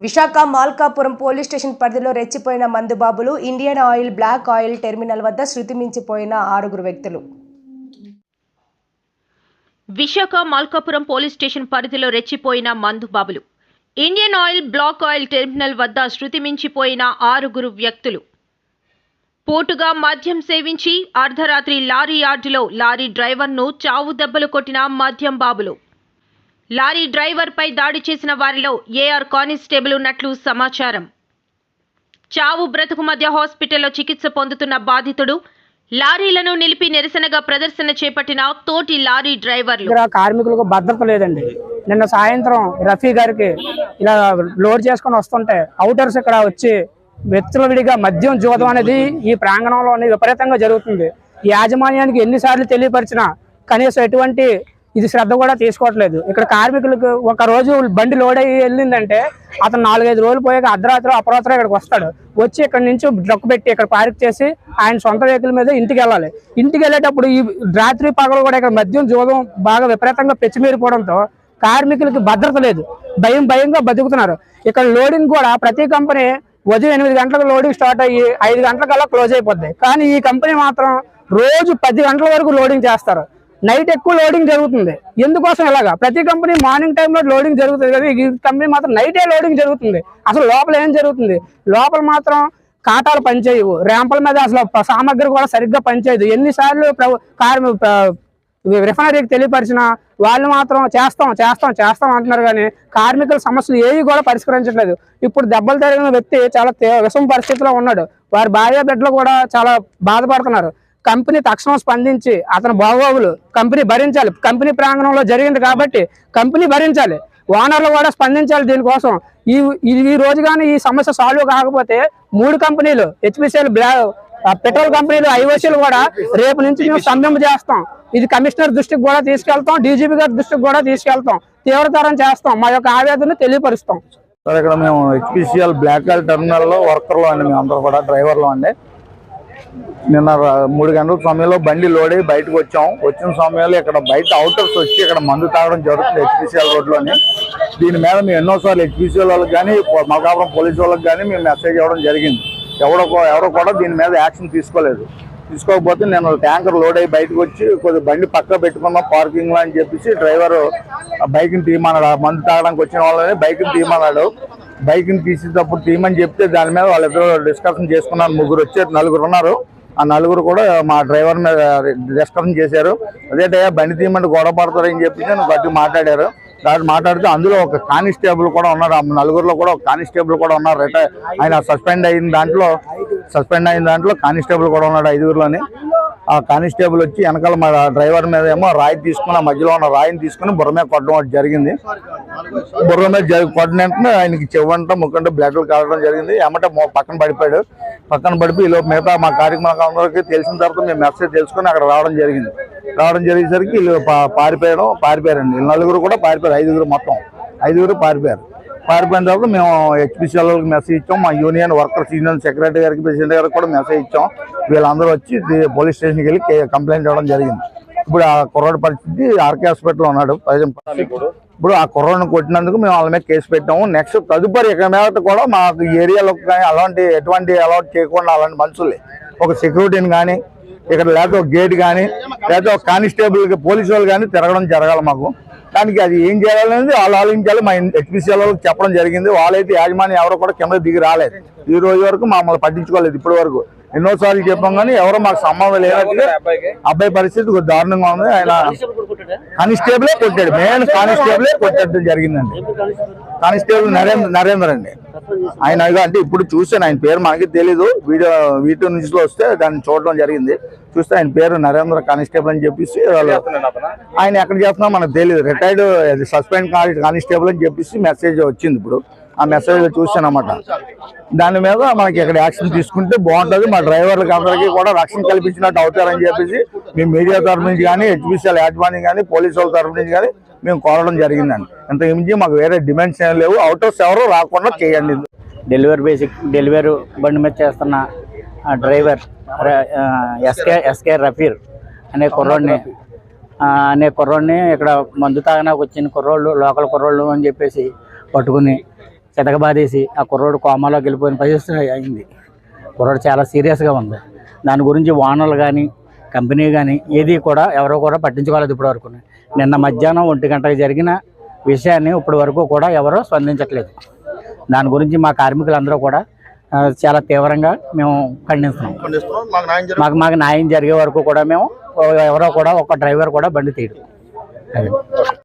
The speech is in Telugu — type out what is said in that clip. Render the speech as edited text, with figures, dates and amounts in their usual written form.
విశాఖ మాల్కాపురం పోలీస్ స్టేషన్ పరిధిలో రెచ్చిపోయిన మందుబాబులు Indian oil black oil terminal వద్ద శృతి మించిపోయిన 6 వ్యక్తులు. విశాఖ మాల్కాపురం పోలీస్ స్టేషన్ పరిధిలో రెచ్చిపోయిన మందుబాబులు Indian oil black oil terminal వద్ద శృతి మించిపోయిన 6 వ్యక్తులు. పోటుగా మద్యం సేవించి అర్ధరాత్రి లారీ యార్డులో లారీ డ్రైవర్ను చావు దెబ్బలు కొట్టిన మద్యం బాబులు. లారీ డ్రైవర్పై దాడి చేసిన వారిలో ఏఆర్ కానిస్టేబుల్ ఉన్నట్లు సమాచారం. చావు బ్రతుకు మధ్య హాస్పిటల్లో చికిత్స పొందుతున్న బాధితుడు లారీలను నిలిపి నిరసనగా ప్రదర్శన చేపట్టిన తోటి లారీ డ్రైవర్లు. కార్మికులకు భద్రత లేదండి. నిన్న సాయంత్రం రఫీ గారికి ఇలా లోడ్ చేసుకుని వస్తుంటే అవుటర్స్ ఇక్కడ వచ్చి విచ్చలవిడిగా మద్యం జూదం అనేది ఈ ప్రాంగణంలో విపరీతంగా జరుగుతుంది. ఈ యాజమాన్యానికి ఎన్నిసార్లు తెలియపరిచినా కనీసం ఎటువంటి ఇది శ్రద్ధ కూడా తీసుకోవట్లేదు. ఇక్కడ కార్మికులకు ఒక రోజు బండి లోడ్ అయ్యి వెళ్ళిందంటే అతను 4-5 రోజులు పోయాక అర్ధరాత్రి అపరాత్రి ఇక్కడికి వస్తాడు. వచ్చి ఇక్కడ నుంచి డ్రక్ పెట్టి ఇక్కడ పార్క్ చేసి ఆయన సొంత వెహికల్ మీద ఇంటికి వెళ్ళాలి. ఇంటికి వెళ్ళేటప్పుడు ఈ రాత్రి పగలు కూడా ఇక్కడ మద్యం జూదం బాగా విపరీతంగా పెచ్చిమీరిపోవడంతో కార్మికులకి భద్రత లేదు. భయంగా బతుకుతున్నారు. ఇక్కడ లోడింగ్ కూడా ప్రతి కంపెనీ ఉదయం 8 గంటలకు లోడింగ్ స్టార్ట్ అయ్యి 5 గంటలకల్లా క్లోజ్ అయిపోద్ది. కానీ ఈ కంపెనీ మాత్రం రోజు 10 గంటల వరకు లోడింగ్ చేస్తారు. నైట్ ఎక్కువ లోడింగ్ జరుగుతుంది. ఎందుకోసం ఇలాగా? ప్రతి కంపెనీ మార్నింగ్ టైంలో లోడింగ్ జరుగుతుంది కదా, ఈ కంపెనీ మాత్రం నైటే లోడింగ్ జరుగుతుంది. అసలు లోపల ఏం జరుగుతుంది? లోపల మాత్రం కాటాలు పనిచేయవు, ర్యాంపుల మీద అసలు సామగ్రి కూడా సరిగ్గా పనిచేయదు. ఎన్నిసార్లు రిఫైనరీకి తెలియపరిచిన వాళ్ళు మాత్రం చేస్తాం అంటున్నారు. కానీ కార్మికుల సమస్యలు ఏవి కూడా పరిష్కరించట్లేదు. ఇప్పుడు దెబ్బలు తగిలిన వ్యక్తి చాలా విషమ పరిస్థితిలో ఉన్నాడు. వారి భార్య బిడ్డలు కూడా చాలా బాధపడుతున్నారు. కంపెనీ తక్షణం స్పందించి అతని బాగోగులు కంపెనీ భరించాలి. కంపెనీ ప్రాంగణంలో జరిగింది కాబట్టి కంపెనీ భరించాలి. ఓనర్లు కూడా స్పందించాలి దీనికోసం. ఈ రోజు కానీ ఈ సమస్య సాల్వ్ కాకపోతే 3 కంపెనీలు హెచ్పిసిఎల్ పెట్రోల్ కంపెనీలు ఐఓసీలు కూడా రేపు నుంచి మేము సమ్మె చేస్తాం. ఇది కమిషనర్ దృష్టికి కూడా తీసుకెళ్తాం, డీజీపీ గారి దృష్టికి కూడా తీసుకెళ్తాం, తీవ్రతరం చేస్తాం, మా యొక్క ఆవేదన తెలియపరుస్తాం. సార్, ఇక్కడ మేము హెచ్పిసిఎల్ బ్లాక్ ఆయిల్ టెర్మినల్లో వర్కర్లు అండి, మేము అందరూ కూడా డ్రైవర్లు అండి. నిన్న 3 గంటల సమయంలో బండి లోడ్ అయ్యి బయటకు వచ్చిన సమయంలో ఇక్కడ బయట అవుటర్స్ వచ్చి ఇక్కడ మందు తాగడం జరుగుతుంది హెచ్పిసిఎల్ రోడ్లోని. దీని మీద మేము ఎన్నోసార్లు హెచ్పిసిఎల్ వాళ్ళకి కానీ మల్కాపురం పోలీసు వాళ్ళకి కానీ మేము మెసేజ్ ఇవ్వడం జరిగింది. ఎవరో కూడా దీని మీద యాక్షన్ తీసుకోకపోతే నేను ట్యాంకర్ లోడ్ అయ్యి బయటకు వచ్చి కొద్దిగా బండి పక్క పెట్టుకున్నాం పార్కింగ్లో అని చెప్పేసి డ్రైవర్ బైక్ని తీయమన్నాడు. మందు తాగడానికి వచ్చిన వాళ్ళని బైక్ని తీయమన్నాడు. బైక్ని తీసేటప్పుడు తీయమని చెప్తే దాని మీద వాళ్ళిద్దరూ డిస్కషన్ చేసుకున్నారు. 4 ఉన్నారు. ఆ 4 కూడా మా డ్రైవర్ మీద డిస్కషన్ చేశారు. అదేటయ్యా బండి తీయమంటే గొడవ పడతారని చెప్పేసి గట్టి మాట్లాడారు. మాట్లాడితే అందులో ఒక కానిస్టేబుల్ కూడా ఉన్నారు. ఆ 4లో కూడా ఒక కానిస్టేబుల్ కూడా ఉన్నారు. ఆయన సస్పెండ్ అయిన దాంట్లో కానిస్టేబుల్ కూడా ఉన్నాడు 5లోని. ఆ కానిస్టేబుల్ వచ్చి వెనకాల మా డ్రైవర్ మీద ఏమో రాయి తీసుకుని, మధ్యలో ఉన్న రాయిని తీసుకుని బుర్ర మీద కొట్టడం జరిగింది. బుర్ర మీద కొట్టిన వెంటనే ఆయనకి చెవంట ముక్కంటే బ్లడ్లు కావడం జరిగింది. ఏమంటే పక్కన పడిపోయాడు. పక్కన పడిపోయి ఈలో మిగతా మా కార్యక్రమాలందరికీ తెలిసిన తర్వాత మేము మెసేజ్ తెలుసుకుని అక్కడ రావడం జరిగేసరికి వీళ్ళు పారిపోయారండి. 4 కూడా పారిపోయారు. 5 మొత్తం 5 పారిపోయారు. పారిపోయిన తర్వాత మేము హెచ్పిసిఎల్ వాళ్ళకి మెసేజ్ ఇచ్చాం. మా యూనియన్ వర్కర్స్ యూనియన్ సెక్రటరీ గారికి, ప్రెసిడెంట్ గారికి కూడా మెసేజ్ ఇచ్చాం. వీళ్ళందరూ వచ్చి పోలీస్ స్టేషన్కి వెళ్ళి కంప్లైంట్ ఇవ్వడం జరిగింది. ఇప్పుడు ఆ కుర్రాడు పరిస్థితి ఆర్కే హాస్పిటల్లో ఉన్నాడు. ఇప్పుడు ఆ కుర్రాడిని కొట్టినందుకు మేము వాళ్ళ మీద కేసు పెట్టాము. నెక్స్ట్ తదుపరి ఇక మీద కూడా మాకు ఏరియాలో కానీ ఎటువంటి అలౌట్ చేయకుండా అలాంటి మనుషులే ఒక సెక్యూరిటీని కానీ ఇక్కడ లేకపోతే ఒక గేట్ కానీ లేకపోతే ఒక కానిస్టేబుల్ పోలీసు వాళ్ళు కానీ తిరగడం జరగాలి మాకు. దానికి అది ఏం చేయాలనేది వాళ్ళు ఆలోచించాలి. మా హెచ్పిసిఎల్ వాళ్ళకి చెప్పడం జరిగింది. వాళ్ళైతే యాజమాన్యం ఎవరో కూడా కింద దిగి రాలేదు. ఈ రోజు వరకు మమ్మల్ని పట్టించుకోలేదు. ఇప్పటి వరకు ఎన్నోసార్లు చెప్పాం కానీ ఎవరో మాకు సంబంధం లేనట్టుగా అబ్బాయి పరిస్థితి దారుణంగా ఉంది. ఆయన కానిస్టేబులే కొట్టాడు. మెయిన్ కానిస్టేబులే కొట్టడం జరిగిందండి. కానిస్టేబుల్ నరేంద్ర అండి. ఆయన అంటే ఇప్పుడు చూసాను, ఆయన పేరు మనకి తెలీదు. వీడియో న్యూస్ లో వస్తే దాన్ని చూడడం జరిగింది. చూస్తే ఆయన పేరు నరేంద్ర కానిస్టేబుల్ అని చెప్పేసి ఆయన ఎక్కడ చేస్తున్నా మనకు తెలియదు. రిటైర్డ్ సస్పెండ్ కానిస్టేబుల్ అని చెప్పేసి మెసేజ్ వచ్చింది. ఇప్పుడు ఆ మెసేజ్ చూసానమాట. దాని మీద మనకి ఇక్కడ యాక్షన్ తీసుకుంటే బాగుంటుంది. మా డ్రైవర్లకు అందరికీ కూడా రక్షణ కల్పించినట్టు అవుతారని చెప్పేసి మేము మీడియా తరఫు నుంచి కానీ హెచ్పిసిఎల్ యాజమాన్యం కానీ పోలీసు వాళ్ళ తరఫు నుంచి కానీ మేము కోరడం జరిగిందండి. ఇంతకు మించి మాకు వేరే డిమాండ్స్ ఏం లేవు. అవుటర్స్ ఎవరు రాకుండా చేయండి. డెలివరీ బండి మీద చేస్తున్న డ్రైవర్ ఎస్కే రఫీర్ అనే కుర్రోడిని ఇక్కడ మందు తాగడానికి వచ్చిన కుర్రోళ్ళు లోకల్ కుర్రోళ్ళు అని చెప్పేసి పట్టుకుని చితకబాదేసి ఆ కుర్రోడు కోమాలోకి వెళ్ళిపోయిన పరిస్థితి అయింది. కుర్రోడు చాలా సీరియస్గా ఉంది. దాని గురించి ఓనర్లు కానీ కంపెనీ కానీ ఏది కూడా ఎవరో కూడా పట్టించుకోలేదు ఇప్పటి వరకు. నిన్న మధ్యాహ్నం 1 గంటకు జరిగిన విషయాన్ని ఇప్పటి వరకు కూడా ఎవరో స్పందించట్లేదు. దాని గురించి మా కార్మికులందరూ కూడా చాలా తీవ్రంగా మేము ఖండిస్తున్నాం. మాకు న్యాయం జరిగే వరకు కూడా మేము ఎవరో కూడా ఒక డ్రైవర్ కూడా బండి తీయడు.